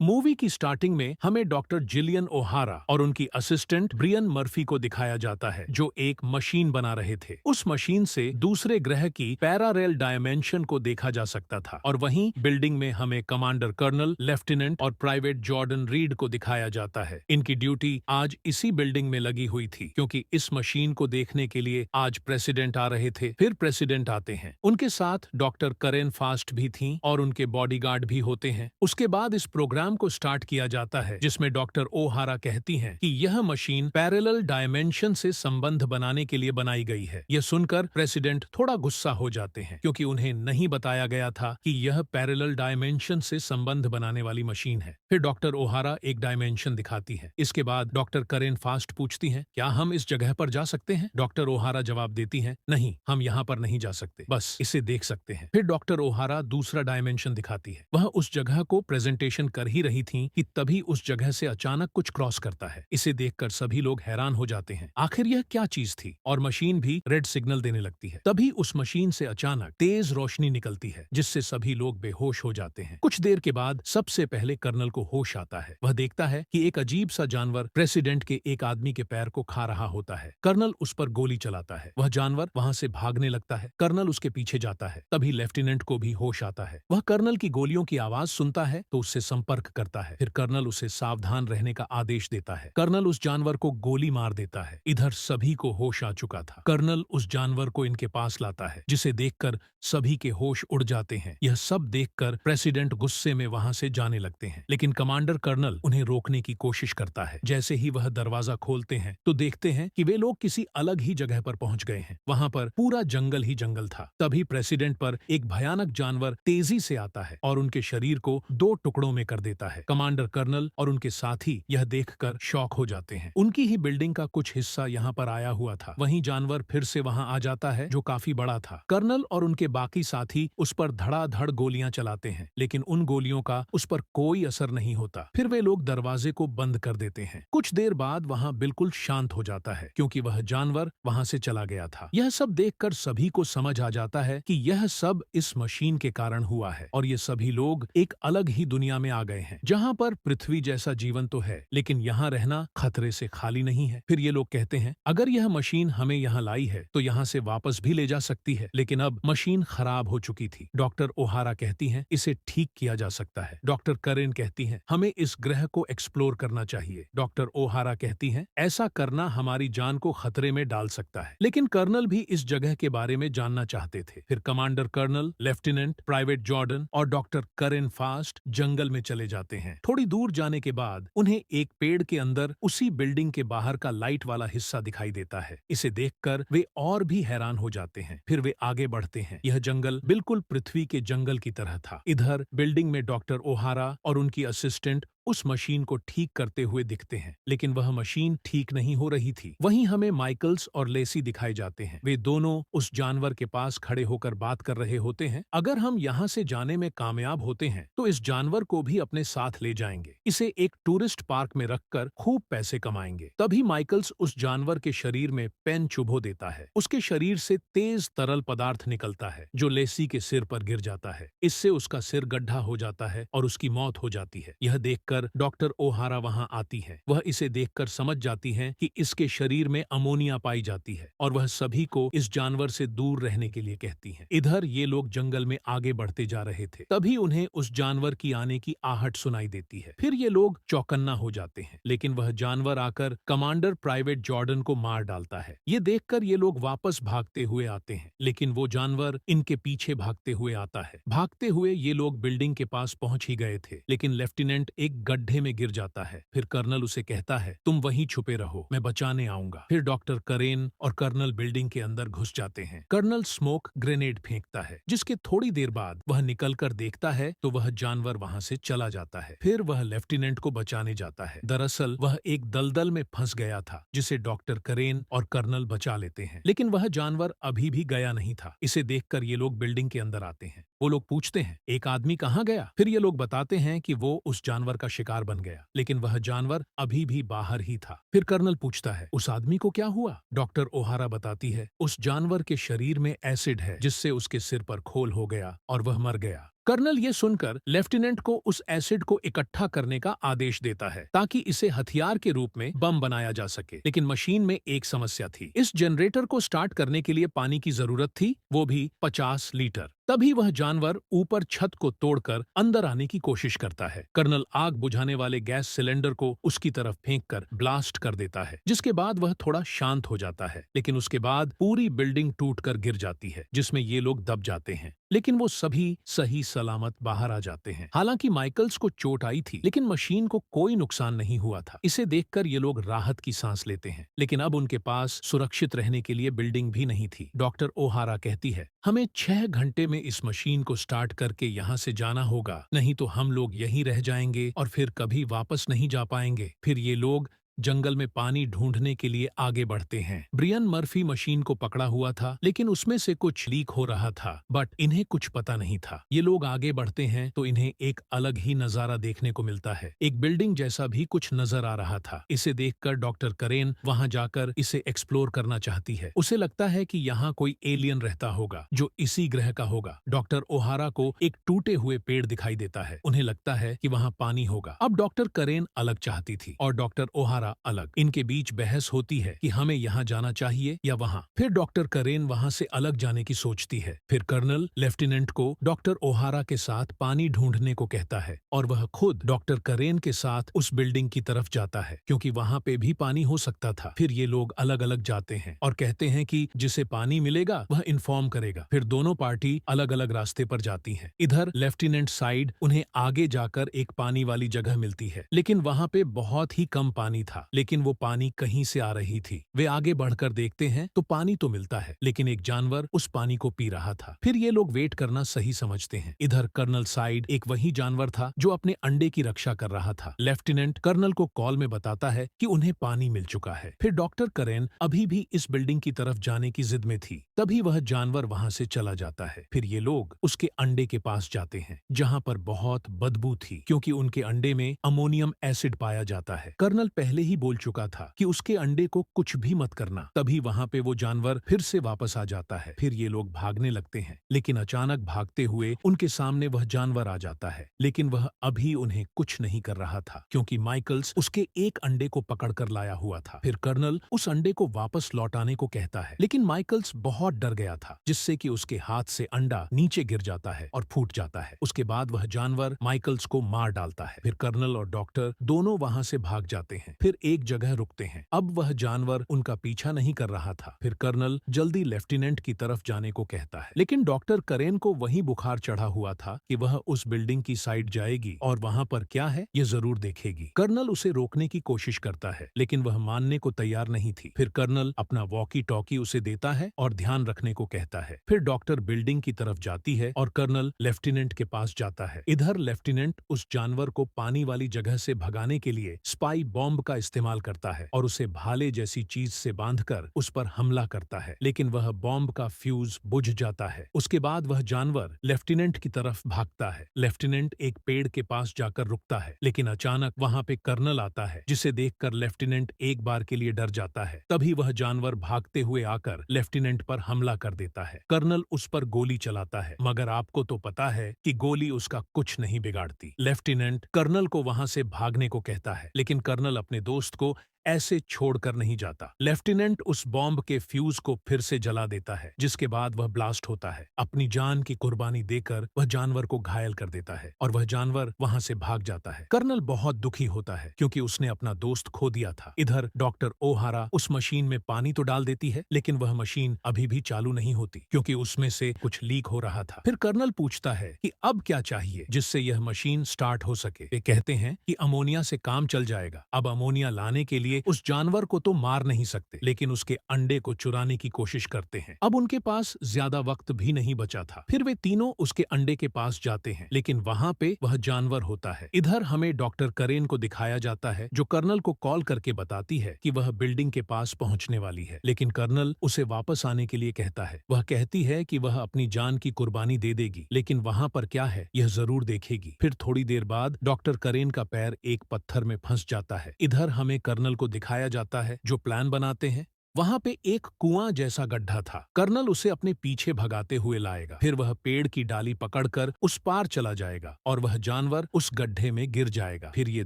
Movie की starting में हमें डॉक्टर जिलियन ओहारा और उनकी असिस्टेंट ब्रियन मर्फी को दिखाया जाता है, जो एक मशीन बना रहे थे। उस मशीन से दूसरे ग्रह की पैरारेल डायमेंशन को देखा जा सकता था और वहीं बिल्डिंग में हमें कमांडर कर्नल, लेफ्टिनेंट और प्राइवेट जॉर्डन रीड को दिखाया जाता है। इनकी ड्यूटी आज इसी बिल्डिंग में लगी हुई थी, क्योंकि इस मशीन को देखने के लिए आज प्रेसिडेंट आ रहे थे। फिर प्रेसिडेंट आते हैं, उनके साथ डॉक्टर करेन फास्ट भी थी और उनके बॉडीगार्ड भी होते हैं। उसके बाद इस प्रोग्राम को स्टार्ट किया जाता है, जिसमें डॉक्टर ओहारा कहती हैं कि यह मशीन पैरेलल डायमेंशन से संबंध बनाने के लिए बनाई गई है। यह सुनकर प्रेसिडेंट थोड़ा गुस्सा हो जाते हैं, क्योंकि उन्हें नहीं बताया गया था कि यह पैरेलल डायमेंशन से संबंध बनाने वाली मशीन है। फिर डॉक्टर ओहारा एक डायमेंशन दिखाती है। इसके बाद डॉक्टर करेन फास्ट पूछती हैं, क्या हम इस जगह पर जा सकते हैं? डॉक्टर ओहारा जवाब देती हैं, नहीं, हम यहाँ पर नहीं जा सकते, बस इसे देख सकते हैं। फिर डॉक्टर ओहारा दूसरा डायमेंशन दिखाती है। वह उस जगह को प्रेजेंटेशन कर ही रही थी कि तभी उस जगह से अचानक कुछ क्रॉस करता है। इसे देखकर सभी लोग हैरान हो जाते हैं, आखिर यह क्या चीज थी? और मशीन भी रेड सिग्नल देने लगती है। तभी उस मशीन से अचानक तेज रोशनी निकलती है, जिससे सभी लोग बेहोश हो जाते हैं। कुछ देर के बाद सबसे पहले कर्नल को होश आता है। वह देखता है कि एक अजीब सा जानवर प्रेसिडेंट के एक आदमी के पैर को खा रहा होता है। कर्नल उस पर गोली चलाता है। वह जानवर वहां से भागने लगता है। कर्नल उसके पीछे जाता है। तभी लेफ्टिनेंट को भी होश आता है। वह कर्नल की गोलियों की आवाज सुनता है तो उससे संपर्क करता है। फिर कर्नल उसे सावधान रहने का आदेश देता है। कर्नल उस जानवर को गोली मार देता है। इधर सभी को होश आ चुका था। कर्नल उस जानवर को इनके पास लाता है, जिसे देखकर सभी के होश उड़ जाते हैं। यह सब देखकर प्रेसिडेंट गुस्से में वहां से जाने लगते हैं, लेकिन कमांडर कर्नल उन्हें रोकने की कोशिश करता है। जैसे ही वह दरवाजा खोलते हैं तो देखते हैं कि वे लोग किसी अलग ही जगह पर पहुंच गए हैं। वहां पर पूरा जंगल ही जंगल था। तभी प्रेसिडेंट पर एक भयानक जानवर तेजी से आता है और उनके शरीर को दो टुकड़ों में कर देता है। कमांडर कर्नल और उनके साथी यह देखकर शॉक हो जाते हैं। उनकी ही बिल्डिंग का कुछ हिस्सा यहाँ पर आया हुआ था। वहीं जानवर फिर से वहां आ जाता है, जो काफी बड़ा था। कर्नल और उनके बाकी साथी उस पर धड़ाधड़ गोलियां चलाते हैं, लेकिन उन गोलियों का उस पर कोई असर नहीं होता। फिर वे लोग दरवाजे को बंद कर देते हैं। कुछ देर बाद वहां बिल्कुल शांत हो जाता है, क्योंकि वह जानवर वहां से चला गया था। यह सब देखकर सभी को समझ आ जाता है कि यह सब इस मशीन के कारण हुआ है और ये सभी लोग एक अलग ही दुनिया में आ गए हैं, जहां पर पृथ्वी जैसा जीवन तो है, लेकिन यहाँ रहना खतरे से खाली नहीं है। फिर ये लोग कहते हैं, अगर यह मशीन हमें यहाँ लाई है तो यहाँ से वापस भी ले जा सकती है, लेकिन अब मशीन खराब हो चुकी थी। डॉक्टर ओहारा कहती हैं, इसे ठीक किया जा सकता है। डॉक्टर करेन कहती हैं, हमें इस ग्रह को एक्सप्लोर करना चाहिए। डॉक्टर ओहारा कहती हैं, ऐसा करना हमारी जान को खतरे में डाल सकता है। लेकिन कर्नल भी इस जगह के बारे में जानना चाहते थे। फिर commander colonel, lieutenant, private Jordan और डॉक्टर करेन फास्ट जंगल में चले जाते हैं। थोड़ी दूर जाने के बाद उन्हें एक पेड़ के अंदर उसी बिल्डिंग के बाहर का लाइट वाला हिस्सा दिखाई देता है। इसे देखकर वे और भी हैरान हो जाते हैं। फिर वे आगे बढ़ते हैं। यह जंगल बिल्कुल पृथ्वी के जंगल की तरह था। इधर बिल्डिंग में डॉक्टर ओहारा और उनकी असिस्टेंट उस मशीन को ठीक करते हुए दिखते हैं, लेकिन वह मशीन ठीक नहीं हो रही थी। वहीं हमें माइकल्स और लेसी दिखाए जाते हैं। वे दोनों उस जानवर के पास खड़े होकर बात कर रहे होते हैं। अगर हम यहाँ से जाने में कामयाब होते हैं तो इस जानवर को भी अपने साथ ले जाएंगे। इसे एक टूरिस्ट पार्क में रखकर खूब पैसे कमाएंगे। तभी माइकल्स उस जानवर के शरीर में पेन चुभो देता है। उसके शरीर से तेज तरल पदार्थ निकलता है, जो लेसी के सिर पर गिर जाता है। इससे उसका सिर गड्ढा हो जाता है और उसकी मौत हो जाती है। यह देखकर डॉक्टर ओहारा वहां आती हैं। वह इसे देखकर समझ जाती हैं कि इसके शरीर में अमोनिया पाई जाती है और वह सभी को इस जानवर से दूर रहने के लिए कहती हैं। इधर ये लोग जंगल में आगे बढ़ते जा रहे थे। तभी उन्हें उस जानवर की आने की आहट सुनाई देती है। फिर ये लोग चौकन्ना हो जाते हैं, लेकिन वह जानवर आकर कमांडर प्राइवेट जॉर्डन को मार डालता है। ये देखकर ये लोग वापस भागते हुए आते हैं, लेकिन वो जानवर इनके पीछे भागते हुए आता है। भागते हुए ये लोग बिल्डिंग के पास पहुंच ही गए थे, लेकिन लेफ्टिनेंट एक गड्ढे में गिर जाता है। फिर कर्नल उसे कहता है, तुम वहीं छुपे रहो, मैं बचाने आऊंगा। फिर डॉक्टर करेन और कर्नल बिल्डिंग के अंदर घुस जाते हैं। कर्नल स्मोक ग्रेनेड फेंकता है, जिसके थोड़ी देर बाद वह निकलकर देखता है तो वह जानवर वहां से चला जाता है। फिर वह लेफ्टिनेंट को बचाने जाता है। दरअसल वह एक दलदल में फंस गया था, जिसे डॉक्टर करेन और कर्नल बचा लेते हैं, लेकिन वह जानवर अभी भी गया नहीं था। इसे देखकर ये लोग बिल्डिंग के अंदर आते हैं। वो लोग पूछते हैं, एक आदमी कहाँ गया? फिर ये लोग बताते हैं कि वो उस जानवर का शिकार बन गया, लेकिन वह जानवर अभी भी बाहर ही था। फिर कर्नल पूछता है, उस आदमी को क्या हुआ? डॉक्टर ओहारा बताती है, उस जानवर के शरीर में एसिड है, जिससे उसके सिर पर खोल हो गया और वह मर गया। कर्नल ये सुनकर लेफ्टिनेंट को उस एसिड को इकट्ठा करने का आदेश देता है ताकि इसे हथियार के रूप में बम बनाया जा सके। लेकिन मशीन में एक समस्या थी। इस जनरेटर को स्टार्ट करने के लिए पानी की जरूरत थी, वो भी 50 लीटर। तभी वह जानवर ऊपर छत को तोड़कर अंदर आने की कोशिश करता है। कर्नल आग बुझाने वाले गैस सिलेंडर को उसकी तरफ फेंककर ब्लास्ट कर देता है, जिसके बाद वह थोड़ा शांत हो जाता है। लेकिन उसके बाद पूरी बिल्डिंग टूटकर गिर जाती है, जिसमें ये लोग दब जाते हैं। लेकिन वो सभी सही सलामत बाहर आ जाते हैं। हालांकि माइकल्स को चोट आई थी, लेकिन मशीन को कोई नुकसान नहीं हुआ था। इसे देखकर ये लोग राहत की सांस लेते हैं। लेकिन अब उनके पास सुरक्षित रहने के लिए बिल्डिंग भी नहीं थी। डॉक्टर ओहारा कहती है, हमें 6 घंटे में इस मशीन को स्टार्ट करके यहाँ से जाना होगा, नहीं तो हम लोग यहीं रह जाएंगे और फिर कभी वापस नहीं जा पाएंगे। फिर ये लोग जंगल में पानी ढूंढने के लिए आगे बढ़ते हैं। ब्रियन मर्फी मशीन को पकड़ा हुआ था, लेकिन उसमें से कुछ लीक हो रहा था, बट इन्हें कुछ पता नहीं था। ये लोग आगे बढ़ते हैं तो इन्हें एक अलग ही नजारा देखने को मिलता है। एक बिल्डिंग जैसा भी कुछ नजर आ रहा था। इसे देखकर डॉक्टर करेन वहां जाकर इसे एक्सप्लोर करना चाहती है। उसे लगता है कि यहाँ कोई एलियन रहता होगा जो इसी ग्रह का होगा। डॉक्टर ओहारा को एक टूटे हुए पेड़ दिखाई देता है। उन्हें लगता है कि वहाँ पानी होगा। अब डॉक्टर करेन अलग चाहती थी और डॉक्टर ओहारा अलग। इनके बीच बहस होती है कि हमें यहाँ जाना चाहिए या वहाँ। फिर डॉक्टर करेन वहाँ से अलग जाने की सोचती है। फिर कर्नल लेफ्टिनेंट को डॉक्टर ओहारा के साथ पानी ढूंढने को कहता है और वह खुद डॉक्टर करेन के साथ उस बिल्डिंग की तरफ जाता है, क्योंकि वहाँ पे भी पानी हो सकता था। फिर ये लोग अलग अलग जाते हैं और कहते हैं कि जिसे पानी मिलेगा वह इन्फॉर्म करेगा। फिर दोनों पार्टी अलग अलग रास्ते पर जाती हैं। इधर लेफ्टिनेंट साइड उन्हें आगे जाकर एक पानी वाली जगह मिलती है, लेकिन वहाँ पे बहुत ही कम पानी था। लेकिन वो पानी कहीं से आ रही थी। वे आगे बढ़कर देखते हैं तो पानी तो मिलता है, लेकिन एक जानवर उस पानी को पी रहा था। फिर ये लोग वेट करना सही समझते हैं। इधर कर्नल साइड एक वही जानवर था जो अपने अंडे की रक्षा कर रहा था। लेफ्टिनेंट कर्नल को कॉल में बताता है कि उन्हें पानी मिल चुका है। फिर डॉक्टर करेन अभी भी इस बिल्डिंग की तरफ जाने की जिद में थी। तभी वह जानवर वहां से चला जाता है। फिर ये लोग उसके अंडे के पास जाते हैं, जहां पर बहुत बदबू थी, क्योंकि उनके अंडे में अमोनियम एसिड पाया जाता है। कर्नल पहले ही बोल चुका था कि उसके अंडे को कुछ भी मत करना। तभी वहां पे वो जानवर फिर से वापस आ जाता है। फिर ये लोग भागने लगते हैं, लेकिन अचानक भागते हुए उनके सामने वह जानवर आ जाता है। लेकिन वह अभी उन्हें कुछ नहीं कर रहा था, क्योंकि माइकल्स उसके एक अंडे को पकड़कर लाया हुआ था। फिर कर्नल उस अंडे को वापस लौटाने को कहता है, लेकिन माइकल्स बहुत डर गया था, जिससे कि उसके हाथ से अंडा नीचे गिर जाता है और फूट जाता है। उसके बाद वह जानवर माइकल्स को मार डालता है। फिर कर्नल और डॉक्टर दोनों वहां से भाग जाते हैं। फिर एक जगह रुकते हैं। अब वह जानवर उनका पीछा नहीं कर रहा था। फिर कर्नल जल्दी लेफ्टिनेंट की तरफ जाने को कहता है, लेकिन डॉक्टर करेन को वही बुखार चढ़ा हुआ था कि वह उस बिल्डिंग की साइड जाएगी और वहां पर क्या है ये जरूर देखेगी। कर्नल उसे रोकने की कोशिश करता है, लेकिन वह मानने को तैयार नहीं थी। फिर कर्नल अपना वॉकी टॉकी उसे देता है और ध्यान रखने को कहता है। फिर डॉक्टर बिल्डिंग की तरफ जाती है और कर्नल लेफ्टिनेंट के पास जाता है। इधर लेफ्टिनेंट उस जानवर को पानी वाली जगह से भगाने के लिए स्पाई बॉम्ब का इस्तेमाल करता है और उसे भाले जैसी चीज से बांधकर उस पर हमला करता है, लेकिन वह बॉम्ब का फ्यूज बुझ जाता है। उसके बाद वह जानवर लेफ्टिनेंट की तरफ भागता है। लेफ्टिनेंट एक पेड़ के पास जाकर रुकता है, लेकिन अचानक वहां पे कर्नल आता है, जिसे देखकर लेफ्टिनेंट एक बार के लिए डर जाता है। तभी वह जानवर भागते हुए आकर लेफ्टिनेंट पर हमला कर देता है। कर्नल उस पर गोली चलाता है, मगर आपको तो पता है कि गोली उसका कुछ नहीं बिगाड़ती। लेफ्टिनेंट कर्नल को वहां से भागने को कहता है, लेकिन कर्नल अपने दोस्त को ऐसे छोड़कर नहीं जाता। लेफ्टिनेंट उस बॉम्ब के फ्यूज को फिर से जला देता है, जिसके बाद वह ब्लास्ट होता है। अपनी जान की कुर्बानी देकर वह जानवर को घायल कर देता है और वह जानवर वहां से भाग जाता है। कर्नल बहुत दुखी होता है, क्योंकि उसने अपना दोस्त खो दिया था। इधर डॉक्टर ओहारा उस मशीन में पानी तो डाल देती है, लेकिन वह मशीन अभी भी चालू नहीं होती, क्योंकि उसमें से कुछ लीक हो रहा था। फिर कर्नल पूछता है कि अब क्या चाहिए जिससे यह मशीन स्टार्ट हो सके। वे कहते हैं कि अमोनिया से काम चल जाएगा। अब अमोनिया लाने के लिए उस जानवर को तो मार नहीं सकते, लेकिन उसके अंडे को चुराने की कोशिश करते हैं। अब उनके पास ज्यादा वक्त भी नहीं बचा था। फिर वे तीनों उसके अंडे के पास जाते हैं, लेकिन वहां पे वह जानवर होता है। इधर हमें डॉक्टर करेन को दिखाया जाता है, जो कर्नल को कॉल करके बताती है कि वह बिल्डिंग के पास पहुंचने वाली है, लेकिन कर्नल उसे वापस आने के लिए कहता है। वह कहती है कि वह अपनी जान की कुर्बानी दे देगी, लेकिन वहां पर क्या है यह जरूर देखेगी। फिर थोड़ी देर बाद डॉक्टर करेन का पैर एक पत्थर में फंस जाता है। इधर हमें कर्नल को दिखाया जाता है, जो प्लान बनाते हैं। वहाँ पे एक कुआं जैसा गड्ढा था। कर्नल उसे अपने पीछे भगाते हुए लाएगा। फिर वह पेड़ की डाली पकड़कर उस पार चला जाएगा और वह जानवर उस गड्ढे में गिर जाएगा। फिर ये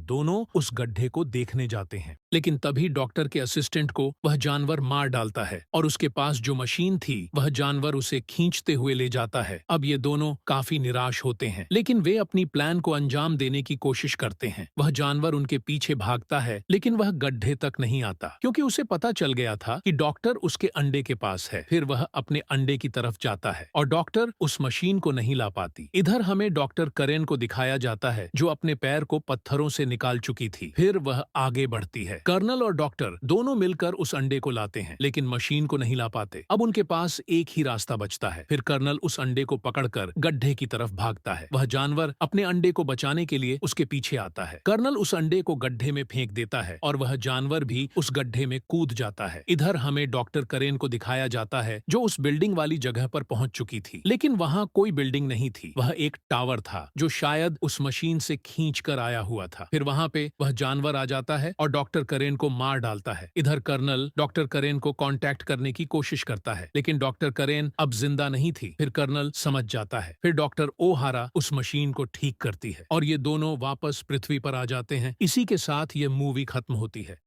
दोनों उस गड्ढे को देखने जाते हैं, लेकिन तभी डॉक्टर के असिस्टेंट को वह जानवर मार डालता है और उसके पास जो मशीन थी वह जानवर उसे खींचते हुए ले जाता है। अब ये दोनों काफी निराश होते हैं, लेकिन वे अपनी प्लान को अंजाम देने की कोशिश करते हैं। वह जानवर उनके पीछे भागता है, लेकिन वह गड्ढे तक नहीं आता, क्योंकि उसे पता चल गया था कि डॉक्टर उसके अंडे के पास है। फिर वह अपने अंडे की तरफ जाता है और डॉक्टर उस मशीन को नहीं ला पाती। इधर हमें डॉक्टर करेन को दिखाया जाता है, जो अपने पैर को पत्थरों से निकाल चुकी थी। फिर वह आगे बढ़ती है। कर्नल और डॉक्टर दोनों मिलकर उस अंडे को लाते हैं, लेकिन मशीन को नहीं ला पाते। अब उनके पास एक ही रास्ता बचता है। फिर कर्नल उस अंडे को पकड़कर गड्ढे की तरफ भागता है। वह जानवर अपने अंडे को बचाने के लिए उसके पीछे आता है। कर्नल उस अंडे को गड्ढे में फेंक देता है और वह जानवर भी उस गड्ढे में कूद जाता है। इधर हमें डॉक्टर करेन को दिखाया जाता है, जो उस बिल्डिंग वाली जगह पर पहुंच चुकी थी, लेकिन वहां कोई बिल्डिंग नहीं थी। वह एक टावर था, जो शायद उस मशीन से खींच कर आया हुआ था। फिर वहां पे वह जानवर आ जाता है और डॉक्टर करेन को मार डालता है। इधर कर्नल डॉक्टर करेन को कांटेक्ट करने की कोशिश करता है, लेकिन डॉक्टर करेन अब जिंदा नहीं थी। फिर कर्नल समझ जाता है। फिर डॉक्टर ओहारा उस मशीन को ठीक करती है और ये दोनों वापस पृथ्वी पर आ जाते हैं। इसी के साथ ये मूवी खत्म होती है।